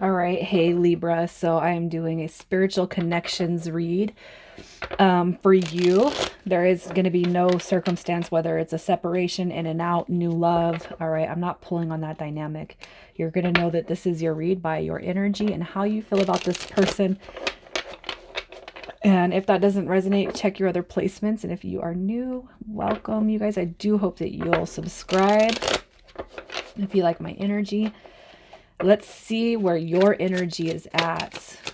All right. Hey, Libra. So I am doing a spiritual connections read. For you, there is going to be no circumstance, whether it's a separation, in and out, new love. All right. I'm not pulling on that dynamic. You're going to know that this is your read by your energy and how you feel about this person. And if that doesn't resonate, check your other placements. And if you are new, welcome, you guys. I do hope that you'll subscribe if you like my energy. Let's see where your energy is at.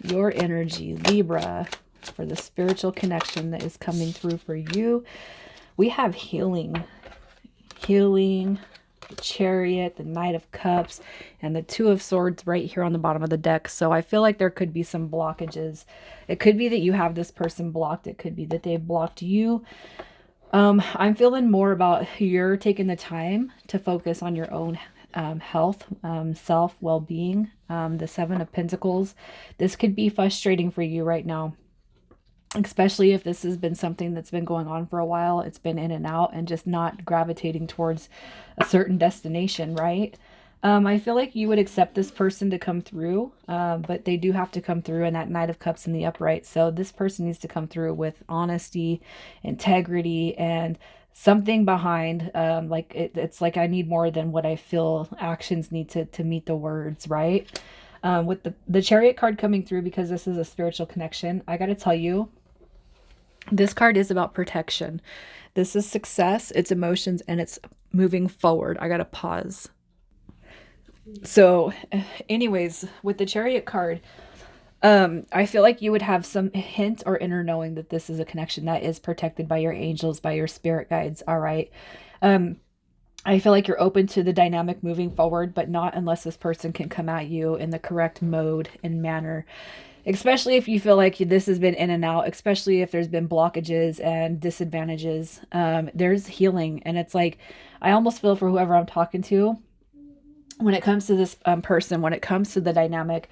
Your energy, Libra, for the spiritual connection that is coming through for you. We have healing, healing, the Chariot, the Knight of Cups, and the Two of Swords right here on the bottom of the deck. So I feel like there could be some blockages. It could be that you have this person blocked. It could be that they've blocked you. I'm feeling more about you're taking the time to focus on your own health, self, well-being. The Seven of Pentacles. This could be frustrating for you right now, especially if this has been something that's been going on for a while. It's been in and out and just not gravitating towards a certain destination, right? I feel like you would accept this person to come through, but they do have to come through in that Knight of Cups in the upright. So this person needs to come through with honesty, integrity, and something behind. It's like I need more than what I feel. Actions need to meet the words, right? With the Chariot card coming through, because this is a spiritual connection, I got to tell you, this card is about protection. This is success, it's emotions, and it's moving forward. I got to pause. So, anyways, with the Chariot card, I feel like you would have some hint or inner knowing that this is a connection that is protected by your angels, by your spirit guides. All right. Um, I feel like you're open to the dynamic moving forward, but not unless this person can come at you in the correct mode and manner. Especially if you feel like this has been in and out, especially if there's been blockages and disadvantages. There's healing. And it's like, I almost feel for whoever I'm talking to when it comes to this person, when it comes to the dynamic,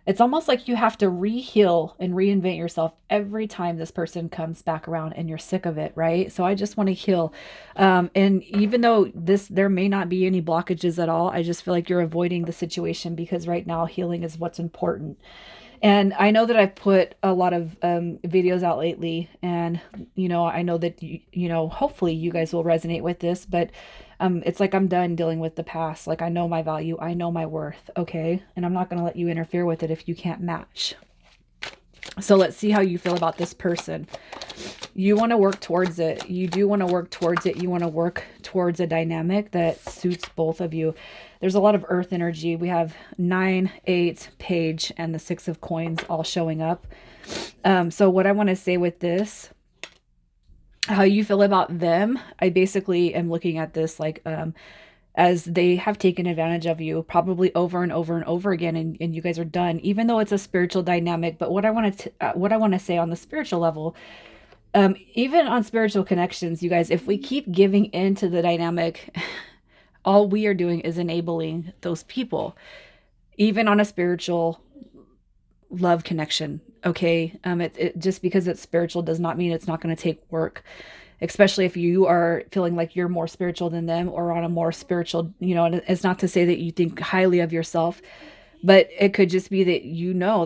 it's almost like you have to re-heal and reinvent yourself every time this person comes back around and you're sick of it, right? So I just want to heal. And even though there may not be any blockages at all, I just feel like you're avoiding the situation because right now healing is what's important. And I know that I've put a lot of videos out lately, and I know that hopefully you guys will resonate with this, but it's like I'm done dealing with the past. Like I know my value, I know my worth, okay? And I'm not going to let you interfere with it if you can't match. So let's see how you feel about this person. You want to work towards it. You do want to work towards it. You want to work towards a dynamic that suits both of you. There's a lot of earth energy. We have 9, 8, page, and the 6 of coins all showing up. So what I want to say with this, how you feel about them, I basically am looking at this like as they have taken advantage of you probably over and over and over again, and you guys are done, even though it's a spiritual dynamic. But what I want to say on the spiritual level, even on spiritual connections, you guys, if we keep giving in to the dynamic, all we are doing is enabling those people, even on a spiritual love connection. Okay. It just because it's spiritual does not mean it's not going to take work, especially if you are feeling like you're more spiritual than them or on a more spiritual, it's not to say that you think highly of yourself, but it could just be that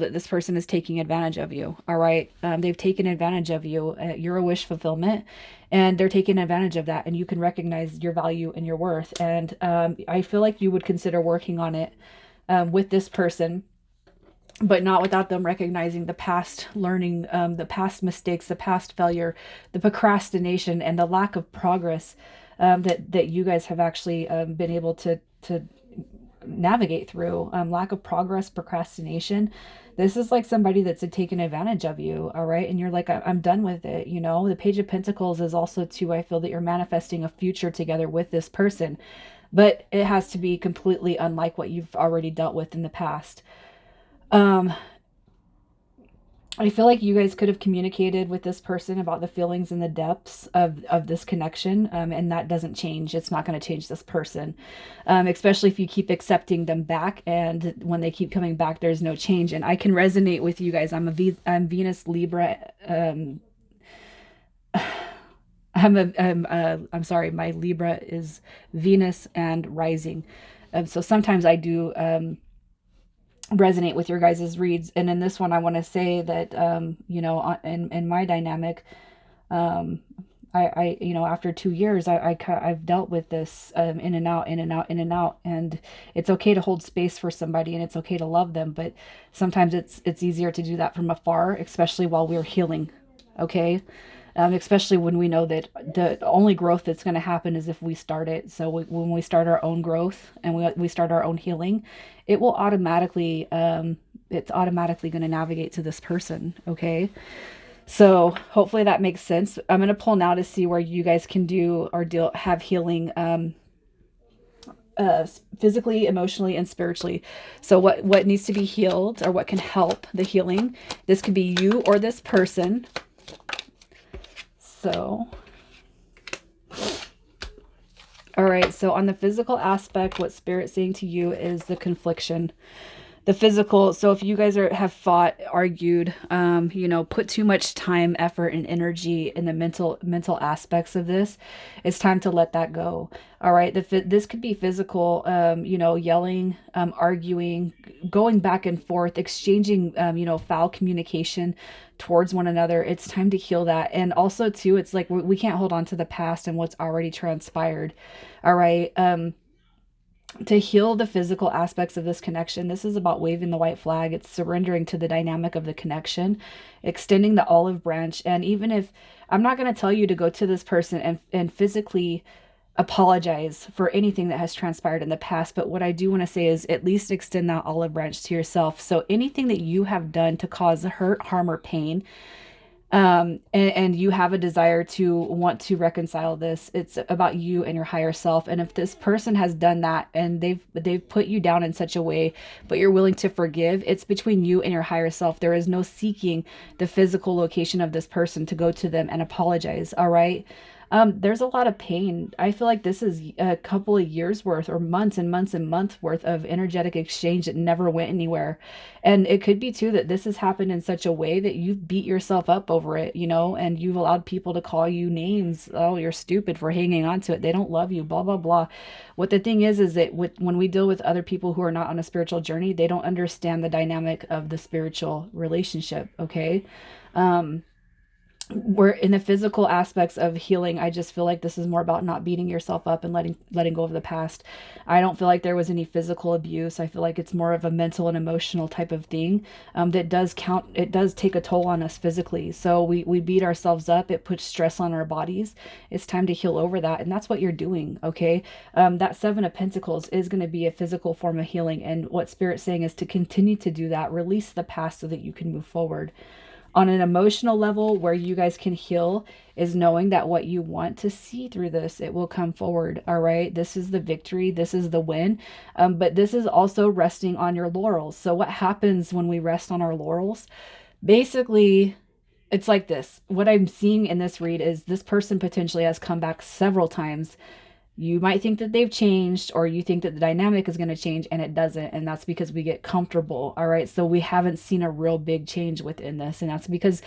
that this person is taking advantage of you. All right. They've taken advantage of you. You're a wish fulfillment, and they're taking advantage of that. And you can recognize your value and your worth. And I feel like you would consider working on it with this person, but not without them recognizing the past learning, the past mistakes, the past failure, the procrastination, and the lack of progress that you guys have actually been able to navigate through. Lack of progress, procrastination. This is like somebody that's taken advantage of you, all right? And you're like, I'm done with it. The Page of Pentacles is also too, I feel that you're manifesting a future together with this person, but it has to be completely unlike what you've already dealt with in the past. Um, I feel like you guys could have communicated with this person about the feelings and the depths of this connection, and that doesn't change. It's not going to change this person, especially if you keep accepting them back, and when they keep coming back, there's no change. And I can resonate with you guys. I'm Venus Libra. I'm sorry, my Libra is Venus and rising. So sometimes I do resonate with your guys' reads. And in this one, I want to say that, in my dynamic, um, after 2 years, I've dealt with this, in and out, in and out, in and out. And it's okay to hold space for somebody, and it's okay to love them. But sometimes it's easier to do that from afar, especially while we're healing. Okay. Especially when we know that the only growth that's going to happen is if we start it. So when we start our own growth and we start our own healing, it will automatically, it's automatically going to navigate to this person. Okay. So hopefully that makes sense. I'm going to pull now to see where you guys can do or have healing, physically, emotionally, and spiritually. So what needs to be healed, or what can help the healing? This could be you or this person. So, all right. So on the physical aspect, what Spirit's saying to you is the confliction. The physical. So if you guys have fought, argued, put too much time, effort, and energy in the mental aspects of this, it's time to let that go. All right. This could be physical, yelling, arguing, going back and forth, exchanging, foul communication towards one another. It's time to heal that. And also too, it's like we can't hold on to the past and what's already transpired. All right. To heal the physical aspects of this connection, this is about waving the white flag. It's surrendering to the dynamic of the connection, extending the olive branch. And even if I'm not going to tell you to go to this person and physically apologize for anything that has transpired in the past, but what I do want to say is at least extend that olive branch to yourself. So anything that you have done to cause hurt, harm, or pain, and you have a desire to want to reconcile this, it's about you and your higher self. And if this person has done that and they've put you down in such a way, but you're willing to forgive, it's between you and your higher self. There is no seeking the physical location of this person to go to them and apologize. All right. There's a lot of pain. I feel like this is a couple of years worth, or months and months and months worth of energetic exchange that never went anywhere. And it could be too that this has happened in such a way that you've beat yourself up over it, and you've allowed people to call you names. Oh, you're stupid for hanging on to it. They don't love you, blah, blah, blah. What the thing is that when we deal with other people who are not on a spiritual journey, they don't understand the dynamic of the spiritual relationship. Okay. We're in the physical aspects of healing. I just feel like this is more about not beating yourself up and letting go of the past. I don't feel like there was any physical abuse. I feel like it's more of a mental and emotional type of thing, that does count. It does take a toll on us physically. So we beat ourselves up. It puts stress on our bodies. It's time to heal over that, and that's what you're doing. Okay, that Seven of Pentacles is going to be a physical form of healing, and what Spirit's saying is to continue to do that. Release the past so that you can move forward. On an emotional level, where you guys can heal is knowing that what you want to see through this, it will come forward. All right. This is the victory. This is the win. But this is also resting on your laurels. So what happens when we rest on our laurels? Basically, it's like this. What I'm seeing in this read is this person potentially has come back several times. You might think that they've changed, or you think that the dynamic is going to change, and it doesn't. And that's because we get comfortable. All right. So we haven't seen a real big change within this. And that's because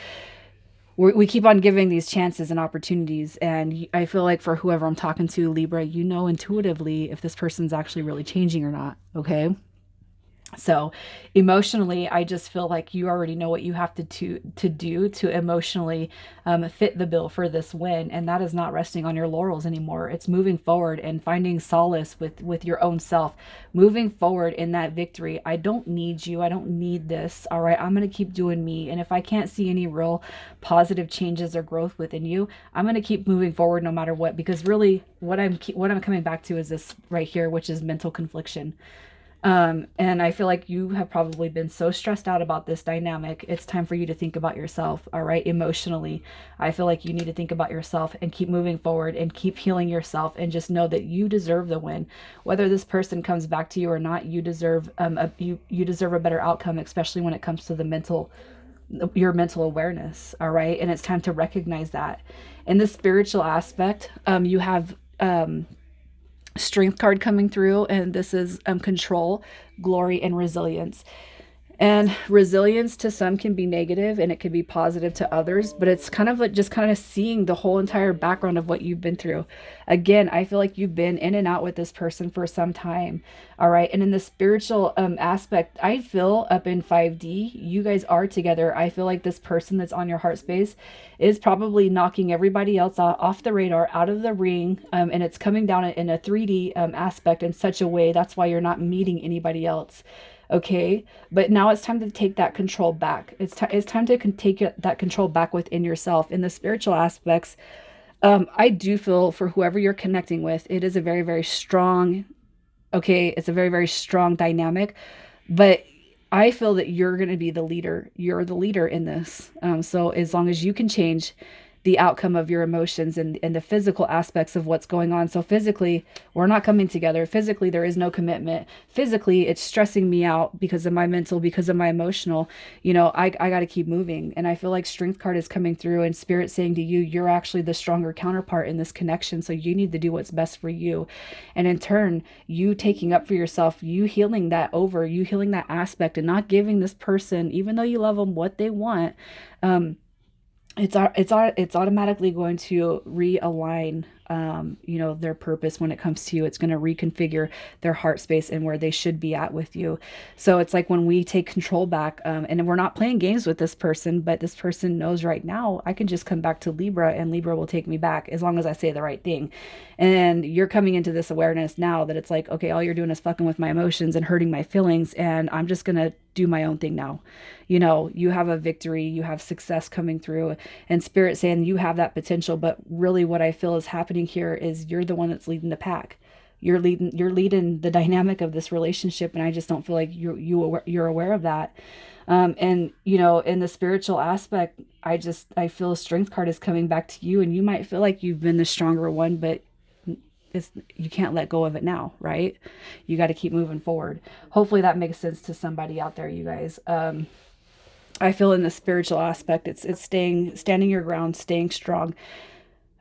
we keep on giving these chances and opportunities. And I feel like for whoever I'm talking to, Libra, intuitively if this person's actually really changing or not. Okay. So emotionally, I just feel like you already know what you have to do to emotionally, fit the bill for this win. And that is not resting on your laurels anymore. It's moving forward and finding solace with your own self, moving forward in that victory. I don't need you. I don't need this. All right. I'm going to keep doing me. And if I can't see any real positive changes or growth within you, I'm going to keep moving forward no matter what, because really what I'm coming back to is this right here, which is mental confliction. And I feel like you have probably been so stressed out about this dynamic. It's time for you to think about yourself. All right. Emotionally, I feel like you need to think about yourself and keep moving forward and keep healing yourself, and just know that you deserve the win. Whether this person comes back to you or not, you deserve, you deserve a better outcome, especially when it comes to your mental awareness. All right. And it's time to recognize that. In the spiritual aspect, you have, Strength card coming through, and this is, control, glory, and resilience. And resilience to some can be negative and it can be positive to others, but it's kind of like just kind of seeing the whole entire background of what you've been through. Again, I feel like you've been in and out with this person for some time. All right. And in the spiritual aspect, I feel up in 5D, you guys are together. I feel like this person that's on your heart space is probably knocking everybody else off the radar, out of the ring. And it's coming down in a 3D aspect in such a way. That's why you're not meeting anybody else. Okay, but now it's time to take that control back. It's time to take that control back within yourself. In the spiritual aspects, I do feel for whoever you're connecting with, it is a very, very strong, okay, it's a very, very strong dynamic, but I feel that you're going to be the leader. You're the leader in this. So as long as you can change the outcome of your emotions and the physical aspects of what's going on. So physically, we're not coming together. Physically, there is no commitment. Physically, it's stressing me out because of my mental, because of my emotional. I got to keep moving. And I feel like Strength card is coming through and Spirit saying to you, you're actually the stronger counterpart in this connection. So you need to do what's best for you. And in turn, you taking up for yourself, you healing you healing that aspect and not giving this person, even though you love them, what they want. It's automatically going to realign their purpose when it comes to you. It's going to reconfigure their heart space and where they should be at with you. So it's like when we take control back, and we're not playing games with this person, but this person knows right now I can just come back to Libra and Libra will take me back as long as I say the right thing. And you're coming into this awareness now that it's like, okay, all you're doing is fucking with my emotions and hurting my feelings, and I'm just going to do my own thing now. You have a victory, you have success coming through, and Spirit saying you have that potential. But really what I feel is happening here is you're the one that's leading the pack. You're leading the dynamic of this relationship, and I just don't feel like you're aware of that. And in the spiritual aspect, I feel a Strength card is coming back to you, and you might feel like you've been the stronger one, but you can't let go of it now, right? You got to keep moving forward. Hopefully that makes sense to somebody out there, you guys. I feel in the spiritual aspect, it's standing your ground, staying strong,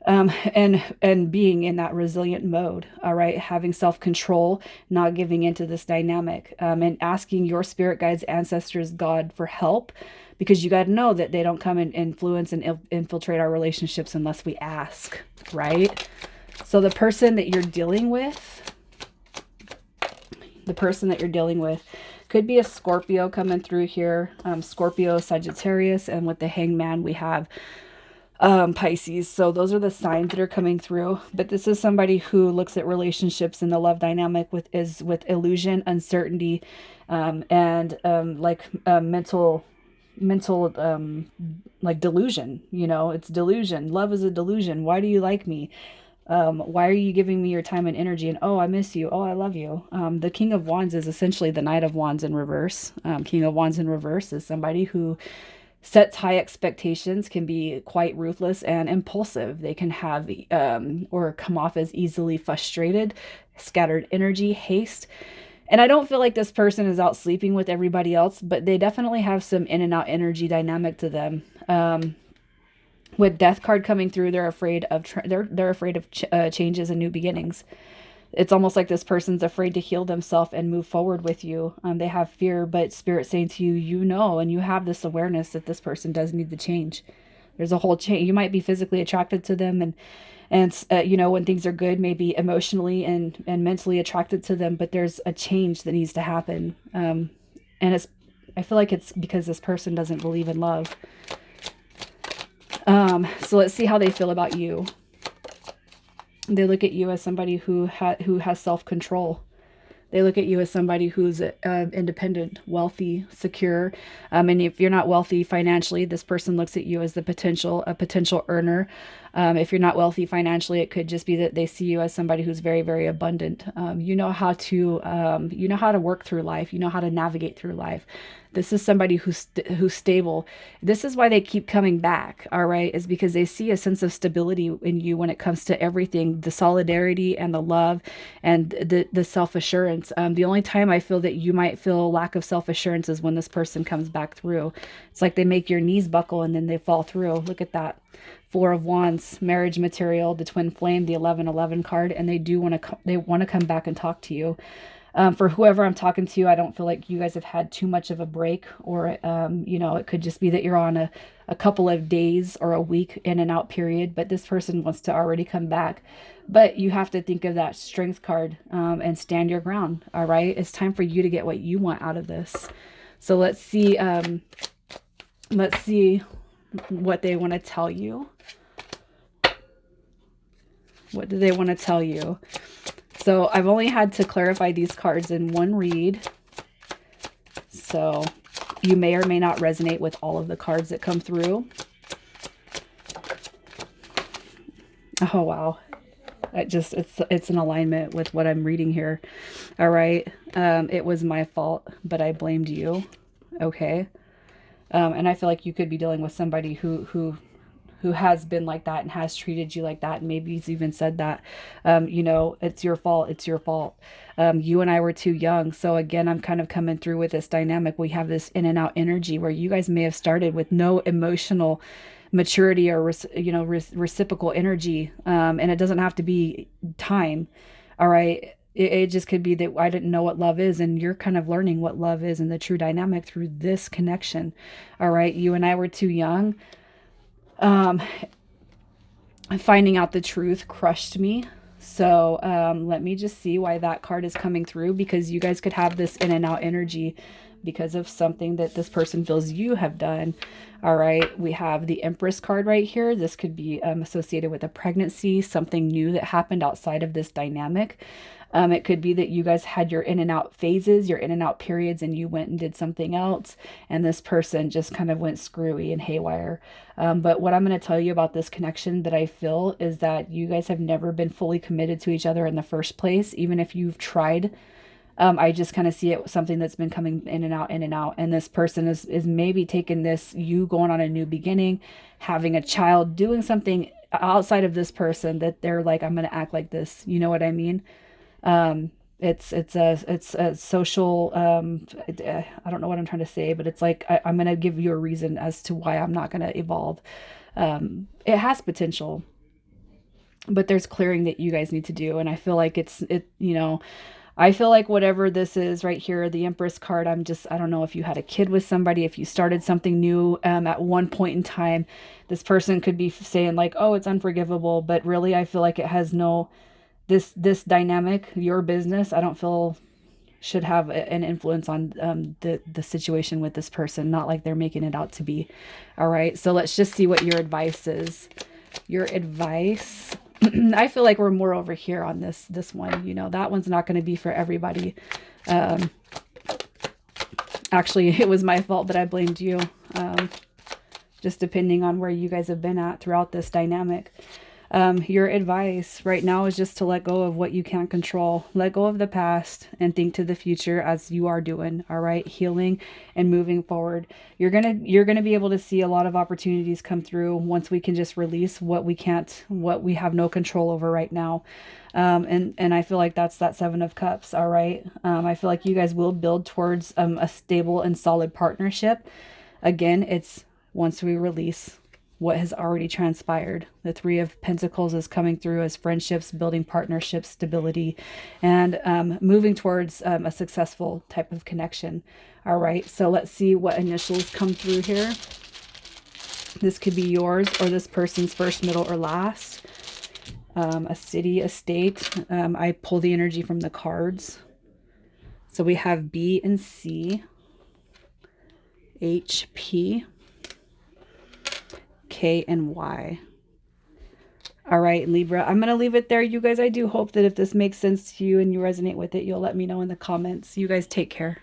and being in that resilient mode. All right, having self-control, not giving into this dynamic, and asking your spirit guides, ancestors, God for help, because you got to know that they don't come and influence and infiltrate our relationships unless we ask, right? So the person that you're dealing with, could be a Scorpio coming through here. Scorpio, Sagittarius, and with the Hangman, we have Pisces. So those are the signs that are coming through. But this is somebody who looks at relationships and the love dynamic with illusion, uncertainty, and mental like delusion. It's delusion. Love is a delusion. Why do you like me? Why are you giving me your time and energy? And oh, I miss you. Oh, I love you. The King of Wands is essentially the Knight of Wands in reverse. King of Wands in reverse is somebody who sets high expectations, can be quite ruthless and impulsive. They can have or come off as easily frustrated, scattered energy, haste. And I don't feel like this person is out sleeping with everybody else, but they definitely have some in and out energy dynamic to them. With Death card coming through, they're afraid of they're afraid of changes and new beginnings. It's almost like this person's afraid to heal themselves and move forward with you. They have fear, but Spirit saying to you, and you have this awareness that this person does need to change. There's a whole change. You might be physically attracted to them, and when things are good, maybe emotionally and mentally attracted to them, but there's a change that needs to happen. And I feel like it's because this person doesn't believe in love. So let's see how they feel about you. They look at you as somebody who has self-control. They look at you as somebody who's independent, wealthy, secure. And if you're not wealthy financially, this person looks at you as a potential earner. If you're not wealthy financially, it could just be that they see you as somebody who's very, very abundant. You know how to work through life. You know how to navigate through life. This is somebody who's stable. This is why they keep coming back, all right, is because they see a sense of stability in you when it comes to everything, the solidarity and the love and the self-assurance. The only time I feel that you might feel lack of self-assurance is when this person comes back through. It's like they make your knees buckle and then they fall through. Look at that. Four of Wands, marriage material, the twin flame, the 1111 card, and they want to come back and talk to you. For whoever I'm talking to, I don't feel like you guys have had too much of a break, or, you know, it could just be that you're on a couple of days or a week in and out period, but this person wants to already come back. But you have to think of that strength card, and stand your ground. All right. It's time for you to get what you want out of this. So let's see what they want to tell you. What do they want to tell you? So I've only had to clarify these cards in one read. So you may or may not resonate with all of the cards that come through. Oh, wow. It's in alignment with what I'm reading here. All right. It was my fault, but I blamed you. Okay. And I feel like you could be dealing with somebody who has been like that and has treated you like that. And maybe he's even said that, you know, it's your fault. It's your fault. You and I were too young. So again, I'm kind of coming through with this dynamic. We have this in and out energy where you guys may have started with no emotional maturity or, you know, reciprocal energy. And it doesn't have to be time. All right. It just could be that I didn't know what love is, and you're kind of learning what love is and the true dynamic through this connection. All right. You and I were too young. Um, Finding out the truth crushed me. So let me just see why that card is coming through, because you guys could have this in and out energy because of something that this person feels you have done. All right, we have the Empress card right here. This could be associated with a pregnancy, something new that happened outside of this dynamic. It could be that you guys had your in and out phases, your in and out periods, and you went and did something else, and this person just kind of went screwy and haywire. But what I'm going to tell you about this connection that I feel is that you guys have never been fully committed to each other in the first place, even if you've tried. I just kind of see it something that's been coming in and out, in and out. And this person is maybe taking this, you going on a new beginning, having a child, doing something outside of this person that they're like, I'm going to act like this. You know what I mean? It's a social, I don't know what I'm trying to say, but it's like, I'm going to give you a reason as to why I'm not going to evolve. It has potential, but there's clearing that you guys need to do. And I feel like you know, I feel like whatever this is right here, the Empress card, I don't know if you had a kid with somebody, if you started something new, at one point in time, this person could be saying like, oh, it's unforgivable. But really, I feel like it has no, this dynamic, your business, I don't feel should have an influence on the situation with this person. Not like they're making it out to be. All right. So let's just see what your advice is. Your advice. I feel like we're more over here on this one. You know, that one's not going to be for everybody. Actually, it was my fault, but I blamed you. Just depending on where you guys have been at throughout this dynamic. Your advice right now is just to let go of what you can't control. Let go of the past and think to the future, as you are doing. All right. Healing and moving forward. You're going to be able to see a lot of opportunities come through once we can just release what we have no control over right now. And I feel like that's that Seven of Cups. All right. I feel like you guys will build towards, a stable and solid partnership. Again, it's once we release what has already transpired. The Three of Pentacles is coming through as friendships, building partnerships, stability, and moving towards a successful type of connection. All right, so let's see what initials come through here. This could be yours or this person's first, middle, or last. A city, a state. I pull the energy from the cards. So we have B and C, H, P, K, and Y. All right, Libra, I'm going to leave it there. You guys, I do hope that if this makes sense to you and you resonate with it, you'll let me know in the comments. You guys take care.